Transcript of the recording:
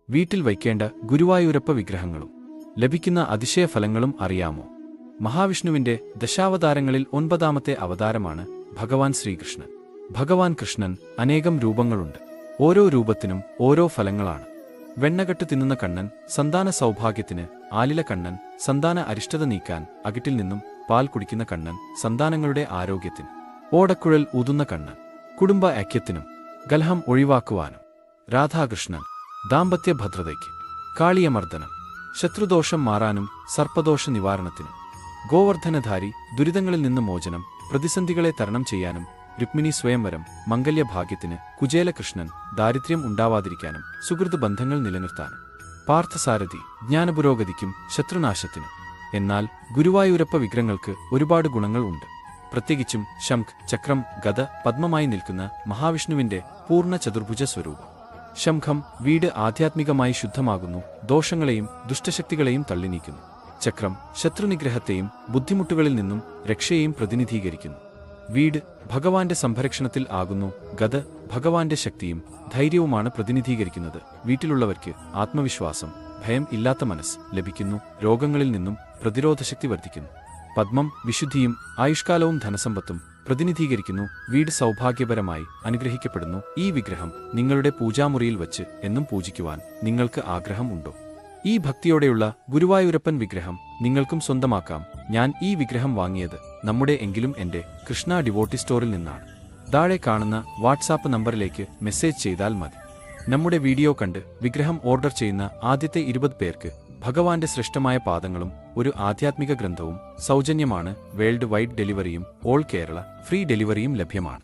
വീട്ടിൽ വയ്ക്കേണ്ട ഗുരുവായൂരപ്പ വിഗ്രഹങ്ങളും ലഭിക്കുന്ന അതിശയ ഫലങ്ങളും അറിയാമോ? മഹാവിഷ്ണുവിന്റെ ദശാവതാരങ്ങളിൽ 9ാമത്തെ അവതാരമാണ് ഭഗവാൻ ശ്രീകൃഷ്ണൻ. ഭഗവാൻ കൃഷ്ണൻ അനേകം രൂപങ്ങളുണ്ട്. ഓരോ രൂപത്തിനും ഓരോ ഫലങ്ങളാണ്. വെണ്ണകെട്ട് തിന്നുന്ന കണ്ണൻ സന്താന സൗഭാഗ്യത്തിന്, ആലില കണ്ണൻ സന്താന അരിഷ്ടത നീക്കാൻ, അകിട്ടിൽ നിന്നും പാൽ കുടിക്കുന്ന കണ്ണൻ സന്താനങ്ങളുടെ ആരോഗ്യത്തിന്, ഓടക്കുഴൽ ഊതുന്ന കണ്ണൻ കുടുംബ ഐക്യത്തിനും കലഹം ഒഴിവാക്കുവാനും, രാധാകൃഷ്ണൻ ദാമ്പത്യ ഭദ്രതയ്ക്ക്, കാളിയമർദ്ദനം ശത്രുദോഷം മാറാനും സർപ്പദോഷ നിവാരണത്തിനും, ഗോവർദ്ധനധാരി ദുരിതങ്ങളിൽ നിന്ന് മോചനം, പ്രതിസന്ധികളെ തരണം ചെയ്യാനും, രുക്മിണി സ്വയംവരം മംഗല്യഭാഗ്യത്തിന്, കുചേലകൃഷ്ണൻ ദാരിദ്ര്യം ഉണ്ടാവാതിരിക്കാനും സുഹൃത്ത് ബന്ധങ്ങൾ നിലനിർത്താനും, പാർത്ഥസാരഥി ജ്ഞാനപുരോഗതിക്കും ശത്രുനാശത്തിനും. എന്നാൽ ഗുരുവായൂരപ്പ വിഗ്രഹങ്ങൾക്ക് ഒരുപാട് ഗുണങ്ങൾ ഉണ്ട്. പ്രത്യേകിച്ചും ശംഖ്, ചക്രം, ഗദ, പദ്മമായി നിൽക്കുന്ന മഹാവിഷ്ണുവിന്റെ പൂർണ്ണ ചതുർഭുജ സ്വരൂപം. ശംഖം വീട് ആധ്യാത്മികമായി ശുദ്ധമാകുന്നു, ദോഷങ്ങളെയും ദുഷ്ടശക്തികളെയും തള്ളിനീക്കുന്നു. ചക്രം ശത്രുനിഗ്രഹത്തെയും ബുദ്ധിമുട്ടുകളിൽ നിന്നും രക്ഷയെയും പ്രതിനിധീകരിക്കുന്നു. വീട് ഭഗവാന്റെ സംരക്ഷണത്തിൽ ആകുന്നു. ഗദ ഭഗവാന്റെ ശക്തിയും ധൈര്യവുമാണ് പ്രതിനിധീകരിക്കുന്നത്. വീട്ടിലുള്ളവർക്ക് ആത്മവിശ്വാസം, ഭയം ഇല്ലാത്ത മനസ്സ് ലഭിക്കുന്നു. രോഗങ്ങളിൽ നിന്നും പ്രതിരോധശക്തി വർദ്ധിക്കുന്നു. പദ്മം വിശുദ്ധിയും ആയുഷ്കാലവും ധനസമ്പത്തും പ്രതിനിധീകരിക്കുന്നു. വീട് സൗഭാഗ്യപരമായി അനുഗ്രഹിക്കപ്പെടുന്നു. ഈ വിഗ്രഹം നിങ്ങളുടെ പൂജാമുറിയിൽ വച്ച് എന്നും പൂജിക്കുവാൻ നിങ്ങൾക്ക് ആഗ്രഹം ഉണ്ടോ? ഈ ഭക്തിയോടെയുള്ള ഗുരുവായൂരപ്പൻ വിഗ്രഹം നിങ്ങൾക്കും സ്വന്തമാക്കാം. ഞാൻ ഈ വിഗ്രഹം വാങ്ങിയത് നമ്മുടെ എങ്കിലും എന്റെ കൃഷ്ണ ഡിവോട്ടി സ്റ്റോറിൽ നിന്നാണ്. താഴെ കാണുന്ന വാട്സാപ്പ് നമ്പറിലേക്ക് മെസ്സേജ് ചെയ്താൽ മതി. നമ്മുടെ വീഡിയോ കണ്ട് വിഗ്രഹം ഓർഡർ ചെയ്യുന്ന ആദ്യത്തെ 20 പേർക്ക് ഭഗവാന്റെ ശ്രേഷ്ഠമായ പാദങ്ങളും ഒരു ആധ്യാത്മിക ഗ്രന്ഥവും സൗജന്യമാണ്. വേൾഡ് വൈഡ് ഡെലിവറിയും ഓൾ കേരള ഫ്രീ ഡെലിവറിയും ലഭ്യമാണ്.